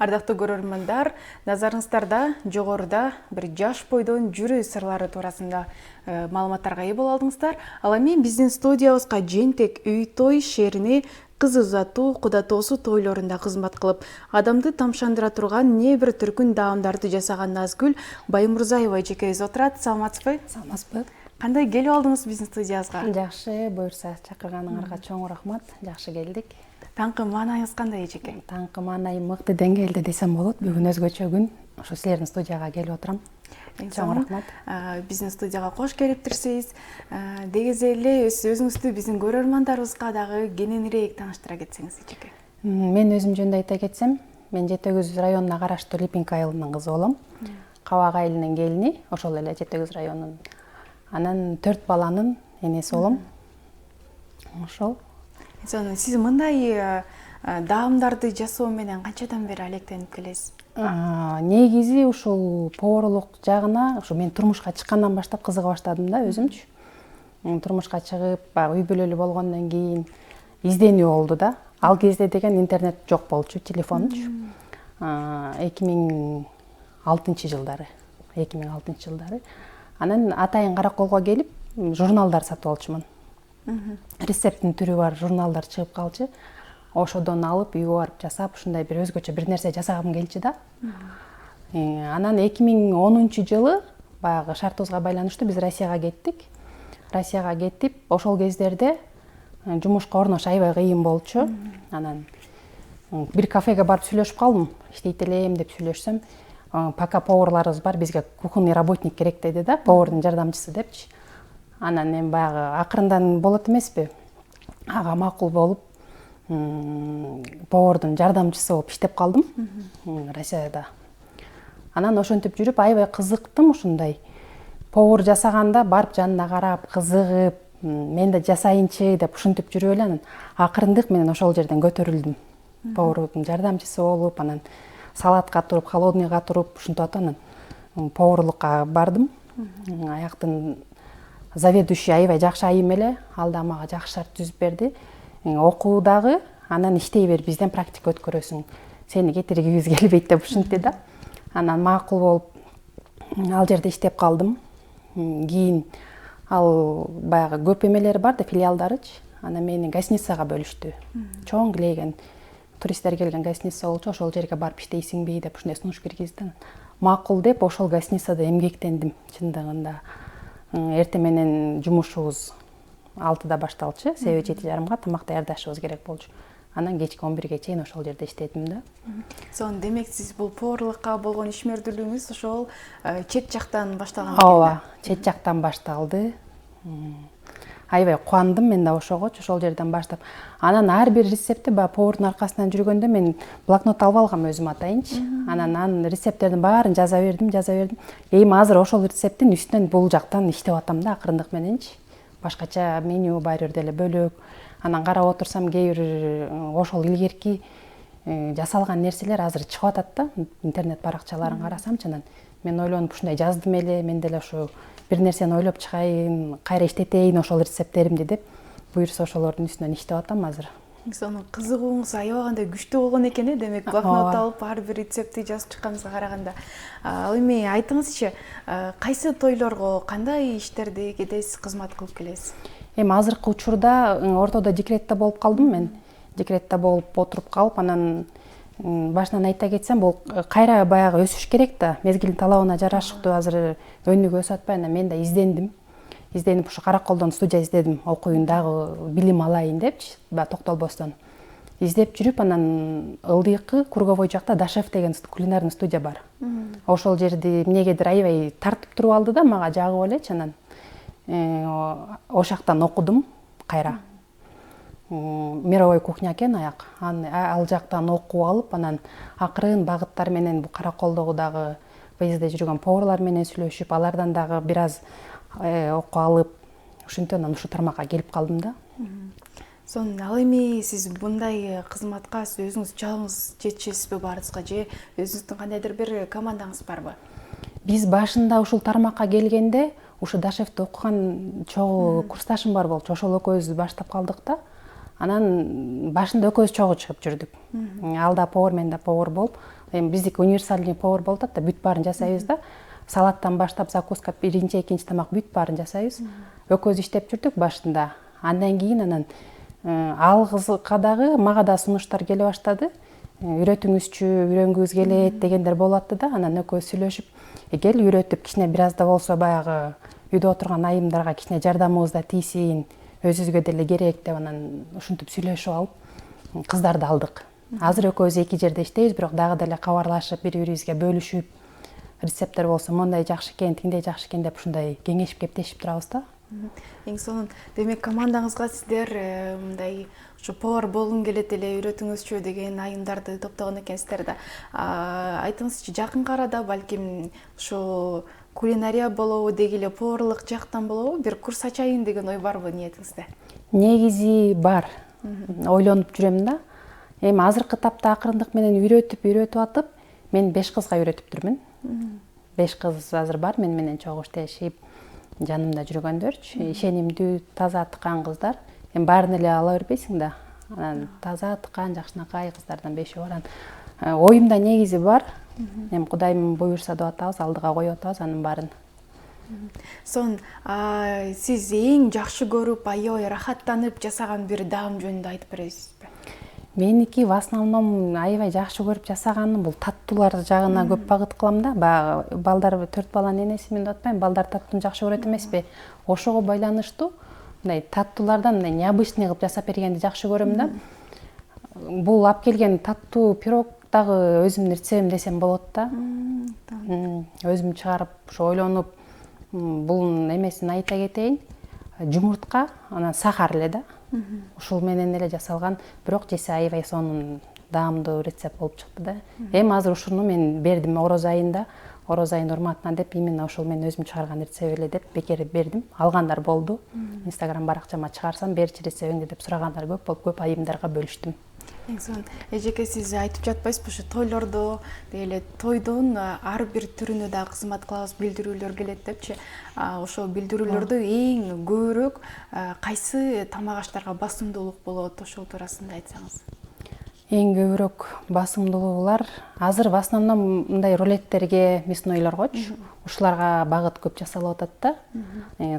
Ардактуу көрөрмандар, назарыңыздарда жогоруда бир жаш бойдон жүрүү сырлары туурасында маалыматтарга ээ боло алдыңыздар. Ал эми биздин студиябызга жентек үй той шерини кыз узатуу, куда тоосуу тойлорунда кызмат кылып, адамды тамшандыра турган не бир түркүн даамдарды жасаган Назгүл Баймурзаева эжекебиз отурат. Саламатсызбы? Саламатсызбы. Кандай келип алдыңыз биздин студиябызга? Жакшы, буюрса чакырганыңарга чоң рахмат. Жакшы келдик. Таңкы маанайыңыз кандай эжеке? Таңкы маанай мыкты деңгээлде десем болот. Бүгүн өзгөчө күн. Ошо силердин студияга келип отурам. Чоң рахмат. Биздин студияга кош келиптирсиз. Дегиз эле өзүңүздү биздин көрөрмандарыбызга дагы кененирээк тааныштыра кетсеңиз эжеке. Мен өзүм жөнүндө айта кетсем, мен Жети Өгүз районуна караштуу Липинка айылынын кызы болом. Кабак айылынын келини, ошол эле Жети Өгүз районунун. Анан 4 баланын энеси болом. Ошол. Сиз мындай даамдарды жасоо менен канчадан бери алектенип келесиз? Негизи ушул поварлык жагына ушу мен турмушка чыккандан баштап кызыга баштадым да өзүмчү. Турмушка чыгып, үй бүлөлүү болгондон кийин изденүү болду да. Ал кезде деген интернет жок болчу, телефончу. 2006 жылдары. Анан атайын Караколго келип, журналдар сатып алчумун. Рецепттин түрү бар журналдар чыгып калчу. Ошодон алып, үйгө барып жасап, ушундай бир өзгөчө бир нерсе жасагым келчү да. Анан 2010 жылы баягы шартыбызга байланыштуу биз Россияга кеттик. Россияга кетип, ошол кездерде жумушка орнош аябай кыйын болчу. Анан бир кафеге барып сүйлөшүп калдым. Иштейт элем деп сүйлөшсөм, пока поварларыбыз бар, бизге кухонный работник керек деди да, повардын жардамчысы депчи. Анан мен баягы акырындан болот эмеспи? Ага макул болуп, повардын жардамчысы болуп иштеп калдым Россияда. Анан ошентип жүрүп аябай кызыктым ушундай. Повар жасаганда барып жанына карап, кызыгып, мен да жасайынчы деп ушинтип жүрүп эле анан акырындык менен ошол жерден көтөрүлдүм. Повардын жардамчысы болуп, анан салатка туруп, холодныйга туруп, ушинтип анан поварлыкка бардым. Аяктын заведующий аябай жакшы айым эле, ал да мага жакшы шарт түзүп берди. Окуу дагы, анан иштей бер, бизден практика өткөрөсүң. Сени кетиргибиз келбейт деп ушинтти да. Анан макул болуп, ал жерде иштеп калдым. Кийин ал баягы көп эмелери бар да, филиалдарычы. Анан мени гостиницага бөлүштү. Чоң килейген туристтер келген гостиница болчу, ошол жерге барып иштейсиңби деп ушундай сунуш киргизди. Макул деп ошол гостиницада эмгектендим чындыгында. Эртең менен жумушубуз 6-да башталчу, себеби 7:30 тамак даярдашыбыз керек болчу. Анан кечки 11-ге чейин ошол жерде иштедим да. Демек сиз бул поварлыкка болгон ишмердүүлүгүңүз ошол чет жактан башталган экен? Ооба, чет жактан башталды. Аябай кубандым мен да ошогочу, ошол жерден баштап. Анан ар бир рецептти повардын аркасынан жүргөндө мен блокнот алып алгам өзүм атайынчы. Анан рецепттердин баарын жаза бердим. Эми азыр ошол рецепттин үстүнөн бул жактан иштеп атам да, акырындык мененчи. Башкача меню бар жерде эле бөлөк. Анан карап отурсам, кээ бир ошол илгерки жасалган нерселер азыр чыгып атат да, интернет баракчаларын карасамчы, анан мен ойлонуп ушундай жаздым эле, мен деле ошо бир нерсени ойлоп чыгайын, кайра иштетейин ошол рецепттеримди деп, буюрса ошолордун үстүнөн иштеп атам азыр. Сонун кызыгууңуз аябагандай күчтүү болгон экен, демек блокнот алып ар бир рецептти жазып чыкканыңызга караганда. Ал эми айтыңызчы, кайсы тойлорго, кандай иштерди кедесиз кызмат кылып келесиз? Эми азыркы учурда ортодо декретте болуп калдым мен. Декретте болуп отуруп калып, анан башынан айта кетсем, бул кайра баягы өсүш керек да, мезгилдин талабына жарашыктуу азыр өнүгүп өсүп атпай, анан мен да изденип ушу Караколдон студия издедим, окуйун дагы билим алайын депчи, токтолбостон. Издеп жүрүп, анан ылдыйкы Круговой жакта Дашев деген кулинарный студия бар. Ошол жерди эмнегедир аябай тартып туруп алды да, мага жагып элечи, анан ошактан окудум кайра. Мировой кухня экен аяк. Ал жактан окуп алып, анан акырын багыттар менен бу Караколдогу дагы ВСД жүргөн поварлар менен сүйлөшүп, алардан дагы бир аз окуп алып, ушинтип анан ушу тармакка келип калдым да. Ал эми сиз мындай кызматка өзүңүз жалгыз жетишесизби баарыбызга, же өзүңүздүн кандайдыр бир командаңыз барбы? Биз башында ушул тармакка келгенде, ушу Дашевде окуган чогуу курсташым бар болчу, ошол экөөбүз баштап калдык да. Анан башында экөөбүз чогуу чыгып жүрдүк. Ал да повар, мен да повар болуп, эми биздики универсальный повар болуп атат да, бүт баарын жасайбыз да. Салаттан баштап закуска, биринчи, экинчи тамак бүт баарын жасайбыз. Экөөбүз иштеп жүрдүк башында. Андан кийин анан ал кызга дагы мага да сунуштар келе баштады. Үйрөтүңүзчү, үйрөнгүңүз келет дегендер болуп атты да. Анан экөөбүз сүйлөшүп, кел үйрөтүп, кичине бир аз да болсо баягы үйдө отурган айымдарга кичине жардамыбыз да тийсин, өзүбүзгө деле керек деп анан ушинтип сүйлөшүп алып кыздарды алдык. Азыр экөөбүз эки жерде иштейбиз, бирок дагы деле кабарлашып, бири-бирибизге бөлүшүп, рецепттер болсо мондай жакшы экен, тиндей жакшы экен деп ушундай кеңешип кептешип турабыз да. Эң сонун, демек командаңызга сиздер мындай ушу повар болгум келет эле, үйрөтүңүзчү деген айымдарды топтогон экенсиздер да. Айтыңызчы, жакынкы арада балким ушу кулинария болобу, деги эле поварлык жактан болобу, бир курс ачайын деген ой барбы ниетиңизде? Негизи бар. Ойлонуп жүрөм да. Эми азыркы тапта акырындык менен үйрөтүп атып, мен 5 кызга үйрөтүп жүрмүн. 5 кыз азыр бар, мен менен чогуу иштешип, жанымда жүргөндөрчү. Ишенимдүү, таза тыкан кыздар. Эми баарын эле ала бербейсиң да. Анан таза тыкан, жакшынакай кыздардан 5 бар. Оюмда негизи бар. Эми Кудайым буйрса деп атабыз, алдыга коюп атабыз анын баарын. Сон, сиз эң жакшы көрүп, аябай рахаттанып жасаган бир даам жөнүндө айтып бересизби? Меники в основном аябай жакшы көрүп жасаганым бул таттуулар жагына көп багыт кылам да. Баягы балдар 4 баланын энесимин деп атпайм, балдар таттууну жакшы көрөт эмеспи? Ошого байланыштуу мындай таттуулардан мындай необычный кылып жасап бергенди жакшы көрөм да. Бул алып келген таттуу пирог дагы өзүмдүн рецептим десем болот да. Өзүм чыгарып, ошо ойлонуп, бул эмесин айта кетейин. Жумуртка, анан сахар эле да. Ушул менен эле жасалган, бирок жесе аябай сонун даамдуу рецепт болуп чыкты да. Эми азыр ушуну мен бердим Ороз айында, Ороз айынын урматына деп, именно ошол мен өзүм чыгарган рецепт эле деп бекер бердим. Алгандар болду. Инстаграм баракчама чыгарсам, берчи рецептиңди деп сурагандар көп болуп, көп айымдарга бөлүштүм. Эң сонун. Эжеке, сиз айтып жатпайсызбы, ушу тойлордо, деги эле тойдун ар бир түрүнө да кызмат кылабыз, билдирүүлөр келет депчи. Ошол билдирүүлөрдө эң көбүрөөк кайсы тамак аштарга басымдуулук болот, ошол туурасында айтсаңыз? Эң көбүрөөк басымдуулугулар азыр в основном мындай рулеттерге, мяснойлоргочу, ушуларга багыт көп жасалып атат да.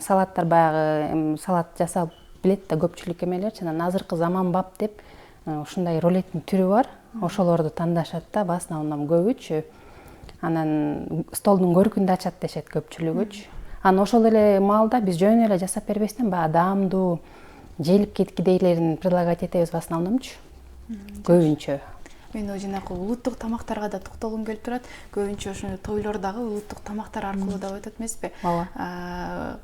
Салаттар баягы салат жасап билет да көпчүлүк эмелерчи, анан азыркы заманбап деп ушундай рулеттин түрү бар. Ошолорду тандашат да, в основном көбүчү. Анан столдун көркүндө ачат дешет көпчүлүгүчү. Анан ошол эле маалда биз жөн эле жасап бербестен баягы даамдуу, желип кеткидейлерин предлагать этебиз в основномчу. Көбүнчө. Мен жанагы улуттук тамактарга да токтолгум келип турат. Көбүнчө ошо тойлордагы улуттук тамактар аркылуу да өтөт эмеспи? Ооба.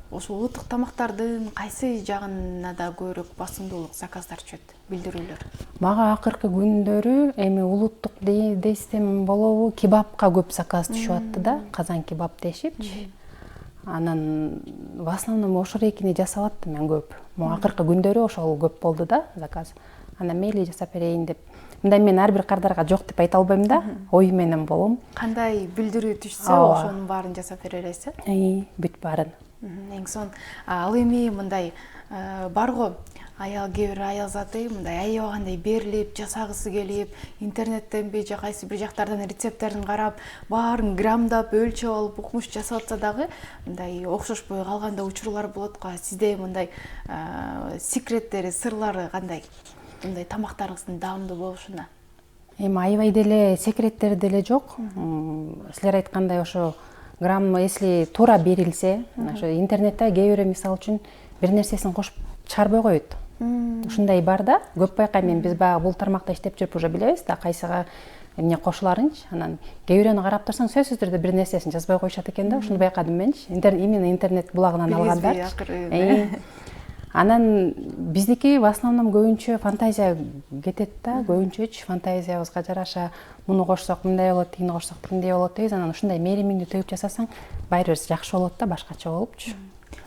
Ошо улуттук тамактардын кайсы жагына да көбүрөөк басымдуулук заказдар түшөт, билдирүүлөр? Мага акыркы күндөрү эми улуттук десем болобу, кебапка көп заказ түшүп атты да, казан кебап дешипчи. Анан в основном ошол экини жасап аттым мен көп. Акыркы күндөрү ошол көп болду да заказ. Анан мейли жасап берейин деп. Мындай мен ар бир кардарга жок деп айта албайм да, ой менен болом. Кандай билдирүү түшсө, ошонун баарын жасап бере бересиз? Бүт баарын. Эң сонун. Ал эми мындай барго кээ бир аял заты мындай аябагандай берилип, жасагысы келип, интернеттенби же кайсы бир жактардан рецепттерин карап, баарын граммдап, өлчөп алып, укмуш жасап атса дагы, мындай окшошпой калган да учурлар болот го. Сизде мындай секреттери, сырлары кандай? Мындай тамактарыңыздын даамдуу болушуна? Эми аябай деле секреттери деле жок. Силер айткандай ошо грамм, если туура берилсе, ошо интернетте кээ бирөө мисалы үчүн бир нерсесин кошуп чыгарбай коет. Ушундай бар да, көп байкайм мен, биз баягы бул тармакта иштеп жүрүп уже билебиз да, кайсыга эмне кошуларынчы. Анан кээ бирөөнү карап турсаң, сөзсүз түрдө бир нерсесин жазбай коюшат экен да, ушуну байкадым менчи. Именно интернет булагынан алгандар. Анан биздики в основном көбүнчө фантазия кетет да, көбүнчөчү фантазиябызга жараша муну кошсок мындай болот, тигини кошсок тигиндей болот дейбиз. Анан ушундай мээримиңди төгүп жасасаң, баары бир жакшы болот да, башкача болупчу.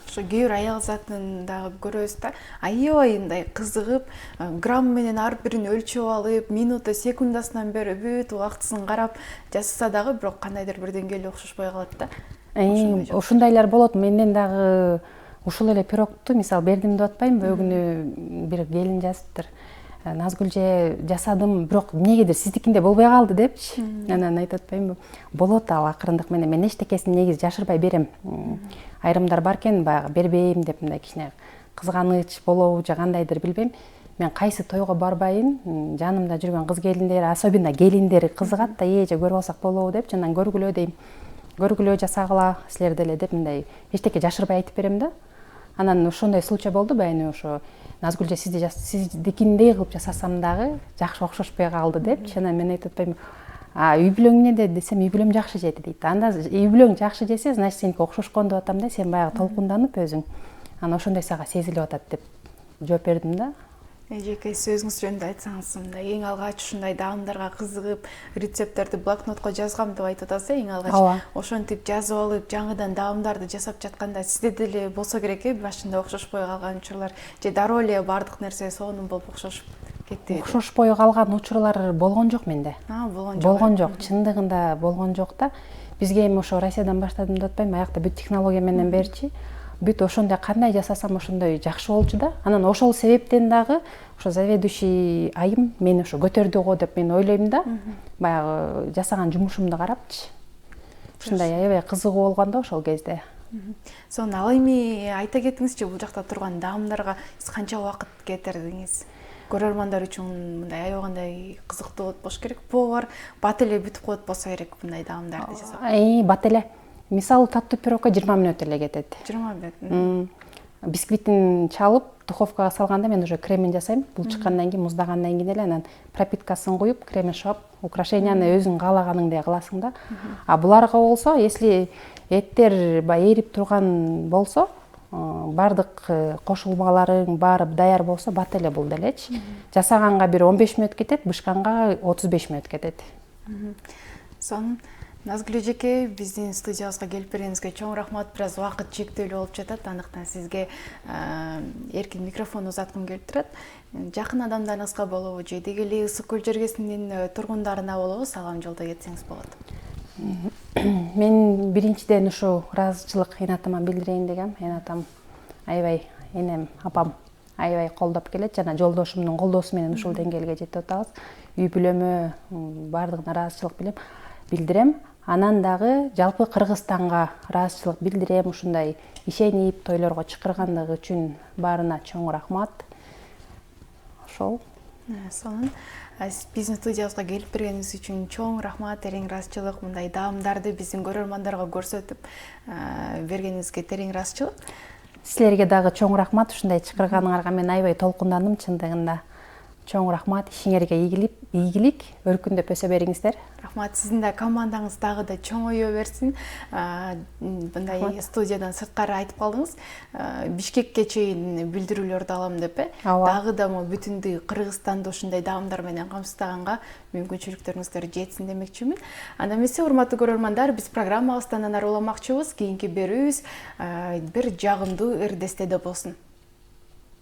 Ошо кээ бир аял затын дагы көрөбүз да, аябай мындай кызыгып, грамм менен ар бирин өлчөп алып, минута, секундасынан бери бүт убактысын карап жасаса дагы, бирок кандайдыр бир деңгээлде окшошпой калат да. Ушундайлар болот. Менден дагы ушул эле пирогту мисал бердим деп атпаймынбы, өгүнү бир келин жазыптыр. Назгүл же жасадым, бирок эмнегедир сиздикинде болбой калды депчи. Анан айтып атпаймынбы, болот ал акырындык менен. Мен эчтекесин негизи жашырбай берем. Айрымдар бар экен, баягы бербейм деп мындай кичине кызганыч болобу же кандайдыр билбейм. Мен кайсы тойго барбайын, жанымда жүргөн кыз келиндер, особенно келиндер кызыгат да, же көрүп алсак болобу деп, анан көргүлө дейм. Көргүлө жасагыла силер деле деп мындай эчтеке жашырбай айтып берем да. Анан ошондой случай болду, баягы ошо Назгүл же сиздикиндей кылып жасасам дагы жакшы окшошпой калды депчи. Анан мен айтып атпаймынбы, үй бүлөң эмне десем, үй бүлөм жакшы жеди дейт. Анда үй бүлөң жакшы жесе, значит сеники окшошкон деп атам да, сен баягы толкунданып өзүң. Анан ошондой сага сезилип атат деп жооп бердим да. Эжеке сөзүңүз жөнүндө айтсаңыз, мындай эң алгач ушундай даамдарга кызыгып, рецепттерди блокнотко жазгам деп айтып атасыз, эң алгач ошентип жазып алып, жаңыдан даамдарды жасап жатканда сизде деле болсо керек башында окшошпой калган учурлар, же дароо эле баардык нерсе сонун болуп окшошуп кетти? Окшошпой калган учурлар болгон жок менде. Болгон жок, чындыгында болгон жок да. Бизге эми ошо Россиядан баштадым деп атпаймынбы, аякта бүт технология менен берчи. Бүт ошондой кандай жасасам ошондой жакшы болчу да. Анан ошол себептен дагы ошо заведующий айым мени ошо көтөрдү го деп мен ойлойм да. Баягы жасаган жумушумду карапчы. Ушундай аябай кызыгуу болгон да ошол кезде. Сонун ал эми айта кетиңизчи, бул жакта турган даамдарга сиз канча убакыт кетирдиңиз? Көрөрмандар үчүн мындай аябагандай кызыктуу болот болуш керек. Повар бат эле бүтүп коет болсо керек мындай даамдарды жасап. Бат эле. Мисалы таттуу пирогко 20 мүнөт эле кетет. 20 мүнөт. Бисквитин чалып, духовкага салганда мен уже кремин жасайм. Бул чыккандан кийин, муздагандан кийин эле анан пропиткасын куюп, кремин шап, украшенияны өзүң каалаганыңдай кыласың да. А буларга болсо, если эттер эрип турган болсо, бардык кошулмаларың баары даяр болсо, бат эле бул делечи. Жасаганга бир 15 мүнөт кетет, бышканга 35 мүнөт кетет. Сонун. Назгүл эжеке, биздин студиябызга келип бергениңизге чоң рахмат. Бир аз убакыт чектелүү болуп жатат, андыктан сизге эркин микрофон узаткым келип турат. Жакын адамдарыңызга болобу же деги эле Ысык Көл жергесинин тургундарына болобу салам жолдой кетсеңиз болот. Мен биринчиден ушу ыраазычылык эне атама билдирейин дегем. Эне атам аябай, энем, апам аябай колдоп келет, жана жолдошумдун колдоосу менен ушул деңгээлге жетип атабыз. Үй бүлөмө бардыгына ыраазычылык билдирем. Анан дагы жалпы Кыргызстанга ыраазычылык билдирем, ушундай ишенип тойлорго чакыргандыгы үчүн баарына чоң рахмат. Ошол. Сонун. Биздин студиябызга келип бергениңиз үчүн чоң рахмат, терең ыраазычылык. Мындай даамдарды биздин көрөрмандарга көрсөтүп бергениңизге терең ыраазычылык. Силерге дагы чоң рахмат, ушундай чакырганыңарга мен аябай толкундандым чындыгында. Чоң рахмат, ишиңерге ийгилик, өркүндөп өсө бериңиздер. Рахмат, сиздин да командаңыз дагы да чоңое берсин. Мындай студиядан сырткары айтып калдыңыз. Бишкекке чейин билдирүүлөрдү алам деп, дагы да бүтүндүү Кыргызстанды ушундай даамдар менен камсыздаганга мүмкүнчүлүктөрүңүздөр жетсин демекчимин. Анда эмесе, урматтуу көрөрмандар, биз программабыздан анаруламакчыбыз. Кийинки берүүбүз бир жагымдуу ырдестеде болсун.